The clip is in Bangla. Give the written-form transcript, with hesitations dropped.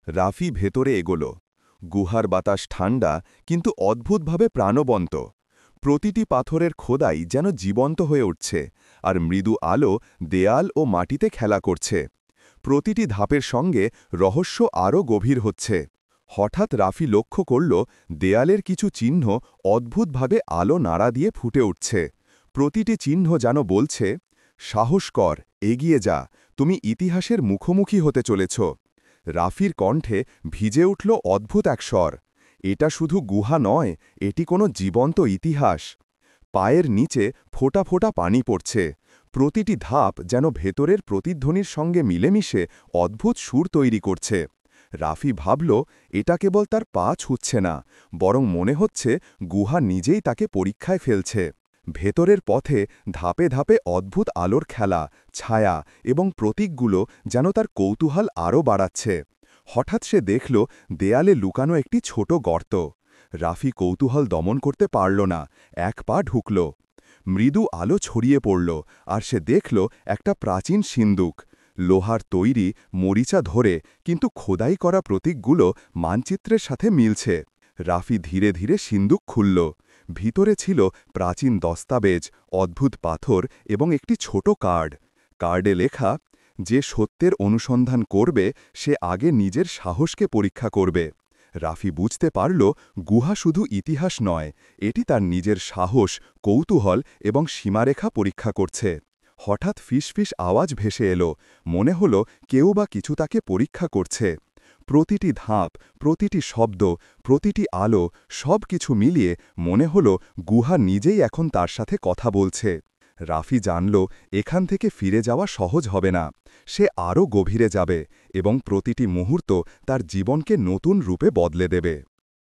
রাফি ভেতরে এগোল। গুহার বাতাস ঠান্ডা কিন্তু অদ্ভুতভাবে প্রাণবন্ত। প্রতিটি পাথরের খোদাই যেন জীবন্ত হয়ে উঠছে, আর মৃদু আলো দেয়াল ও মাটিতে খেলা করছে। প্রতিটি ধাপের সঙ্গে রহস্য আরও গভীর হচ্ছে। হঠাৎ রাফি লক্ষ্য করল দেয়ালের কিছু চিহ্ন অদ্ভুতভাবে আলো নাড়া দিয়ে ফুটে উঠছে। প্রতিটি চিহ্ন যেন বলছে, সাহস কর, এগিয়ে যা, তুমি ইতিহাসের মুখোমুখি হতে চলেছ। রাফির কণ্ঠে ভিজে উঠল অদ্ভুত এক স্বর। এটা শুধু গুহা নয়, এটি কোনো জীবন্ত ইতিহাস। পায়ের নিচে ফোঁটা ফোঁটা পানি পড়ছে। প্রতিটি ধাপ যেন ভেতরের প্রতিধ্বনির সঙ্গে মিলেমিশে অদ্ভুত সুর তৈরি করছে। রাফি ভাবল, এটা কেবল তার পা ছুঁচ্ছে না, বরং মনে হচ্ছে গুহা নিজেই তাকে পরীক্ষায় ফেলছে। ভেতরের পথে ধাপে ধাপে অদ্ভুত আলোর খেলা, ছায়া এবং প্রতীকগুলো যেন তার কৌতূহল আরও বাড়াচ্ছে। হঠাৎ সে দেখল দেয়ালে লুকানো একটি ছোট গর্ত। রাফি কৌতূহল দমন করতে পারল না, এক পা ঢুকল। মৃদু আলো ছড়িয়ে পড়ল, আর সে দেখল একটা প্রাচীন সিন্দুক। লোহার তৈরি, মরিচা ধরে, কিন্তু খোদাই করা প্রতীকগুলো মানচিত্রের সাথে মিলছে। রাফি ধীরে ধীরে সিন্দুক খুলল। ভিতরে ছিল প্রাচীন দস্তাবেজ, অদ্ভুত পাথর এবং একটি ছোট কার্ড। কার্ডে লেখা, যে সত্যের অনুসন্ধান করবে সে আগে নিজের সাহসকে পরীক্ষা করবে। রাফি বুঝতে পারল, গুহা শুধু ইতিহাস নয়, এটি তার নিজের সাহস, কৌতূহল এবং সীমারেখা পরীক্ষা করছে। হঠাৎ ফিসফিস আওয়াজ ভেসে এলো। মনে হল কেউ বা কিছু তাকে পরীক্ষা করছে। প্রতিটি ধাপ, প্রতিটি শব্দ, প্রতিটি আলো, সব কিছু মিলিয়ে মনে হল গুহা নিজেই এখন তার সাথে কথা বলছে। রাফি জানল এখান থেকে ফিরে যাওয়া সহজ হবে না। সে আরও গভীরে যাবে এবং প্রতিটি মুহূর্ত তার জীবনকে নতুন রূপে বদলে দেবে।